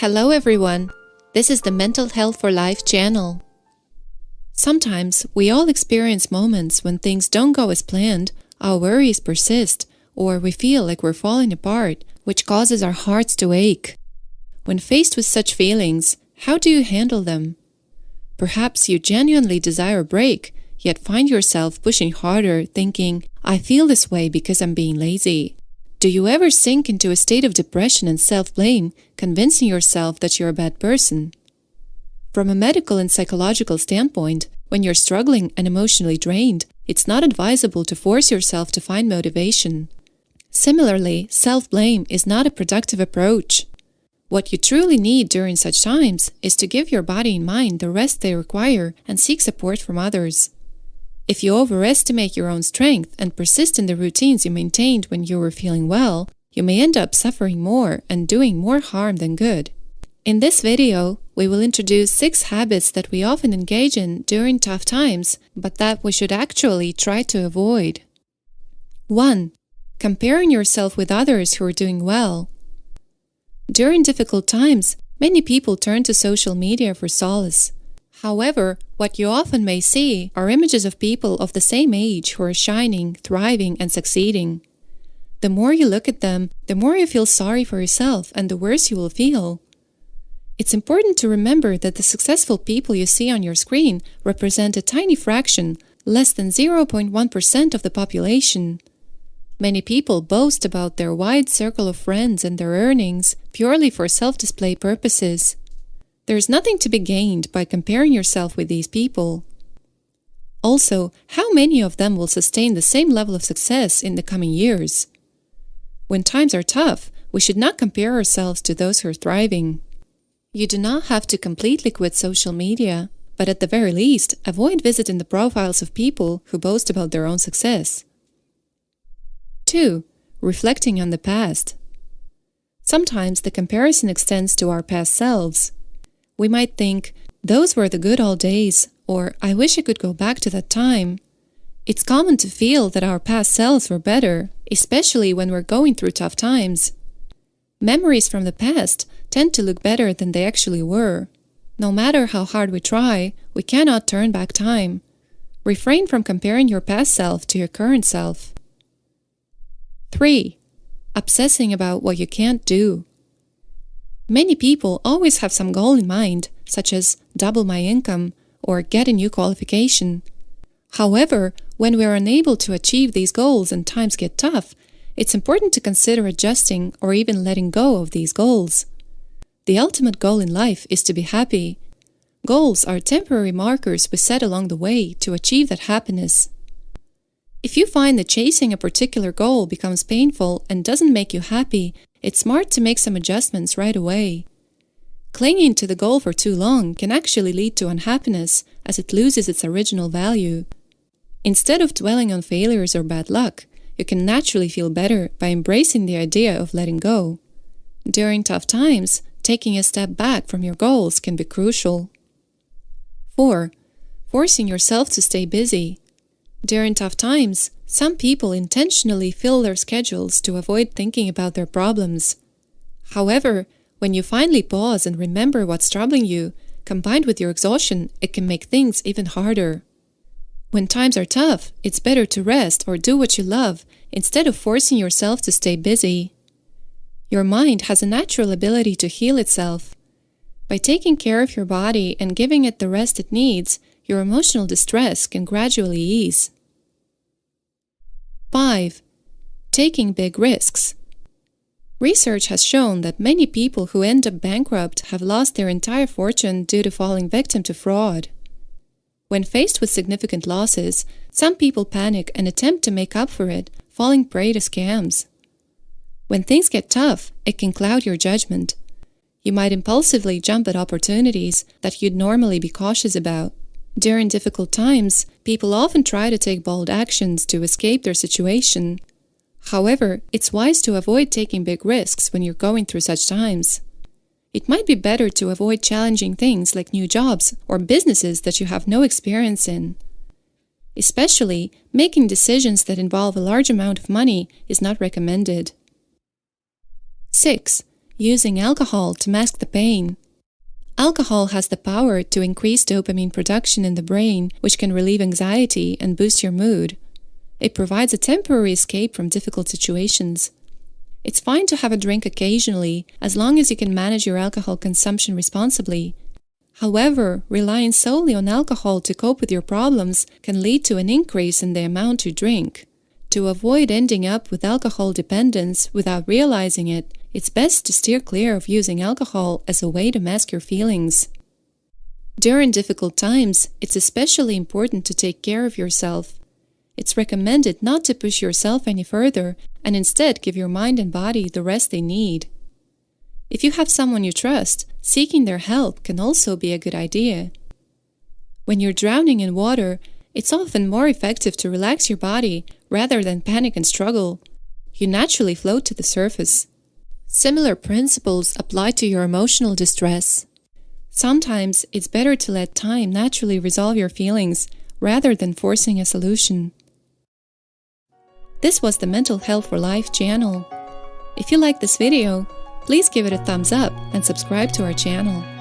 Hello everyone, this is the Mental Health for Life channel. Sometimes we all experience moments when things don't go as planned, our worries persist, or we feel like we're falling apart, which causes our hearts to ache. When faced with such feelings, how do you handle them? Perhaps you genuinely desire a break, yet find yourself pushing harder, thinking, I feel this way because I'm being lazy. Do you ever sink into a state of depression and self-blame, convincing yourself that you're a bad person? From a medical and psychological standpoint, when you're struggling and emotionally drained, it's not advisable to force yourself to find motivation. Similarly, self-blame is not a productive approach. What you truly need during such times is to give your body and mind the rest they require and seek support from others. If you overestimate your own strength and persist in the routines you maintained when you were feeling well, you may end up suffering more and doing more harm than good. In this video, we will introduce 6 habits that we often engage in during tough times, but that we should actually try to avoid. 1. Comparing yourself with others who are doing well. During difficult times, many people turn to social media for solace. However, what you often may see are images of people of the same age who are shining, thriving, and succeeding. The more you look at them, the more you feel sorry for yourself and the worse you will feel. It's important to remember that the successful people you see on your screen represent a tiny fraction, less than 0.1% of the population. Many people boast about their wide circle of friends and their earnings purely for self-display purposes. There's nothing to be gained by comparing yourself with these people. Also, how many of them will sustain the same level of success in the coming years? When times are tough, we should not compare ourselves to those who are thriving. You do not have to completely quit social media, but at the very least, avoid visiting the profiles of people who boast about their own success. 2. Reflecting on the past. Sometimes the comparison extends to our past selves. We might think, those were the good old days, or I wish I could go back to that time. It's common to feel that our past selves were better, especially when we're going through tough times. Memories from the past tend to look better than they actually were. No matter how hard we try, we cannot turn back time. Refrain from comparing your past self to your current self. 3. Obsessing about what you can't do. Many people always have some goal in mind, such as double my income or get a new qualification. However, when we are unable to achieve these goals and times get tough, it's important to consider adjusting or even letting go of these goals. The ultimate goal in life is to be happy. Goals are temporary markers we set along the way to achieve that happiness. If you find that chasing a particular goal becomes painful and doesn't make you happy, it's smart to make some adjustments right away. Clinging to the goal for too long can actually lead to unhappiness as it loses its original value. Instead of dwelling on failures or bad luck, you can naturally feel better by embracing the idea of letting go. During tough times, taking a step back from your goals can be crucial. 4. Forcing yourself to stay busy. During tough times, some people intentionally fill their schedules to avoid thinking about their problems. However, when you finally pause and remember what's troubling you, combined with your exhaustion, it can make things even harder. When times are tough, it's better to rest or do what you love instead of forcing yourself to stay busy. Your mind has a natural ability to heal itself. By taking care of your body and giving it the rest it needs, your emotional distress can gradually ease. 5. Taking big risks. Research has shown that many people who end up bankrupt have lost their entire fortune due to falling victim to fraud. When faced with significant losses, some people panic and attempt to make up for it, falling prey to scams. When things get tough, it can cloud your judgment. You might impulsively jump at opportunities that you'd normally be cautious about. During difficult times, people often try to take bold actions to escape their situation. However, it's wise to avoid taking big risks when you're going through such times. It might be better to avoid challenging things like new jobs or businesses that you have no experience in. Especially, making decisions that involve a large amount of money is not recommended. 6. Using alcohol to mask the pain. Alcohol has the power to increase dopamine production in the brain, which can relieve anxiety and boost your mood. It provides a temporary escape from difficult situations. It's fine to have a drink occasionally, as long as you can manage your alcohol consumption responsibly. However, relying solely on alcohol to cope with your problems can lead to an increase in the amount you drink. To avoid ending up with alcohol dependence without realizing it, it's best to steer clear of using alcohol as a way to mask your feelings. During difficult times, it's especially important to take care of yourself. It's recommended not to push yourself any further and instead give your mind and body the rest they need. If you have someone you trust, seeking their help can also be a good idea. When you're drowning in water, it's often more effective to relax your body rather than panic and struggle. You naturally float to the surface. Similar principles apply to your emotional distress. Sometimes it's better to let time naturally resolve your feelings rather than forcing a solution. This was the Mental Health for Life channel. If you like this video, please give it a thumbs up and subscribe to our channel.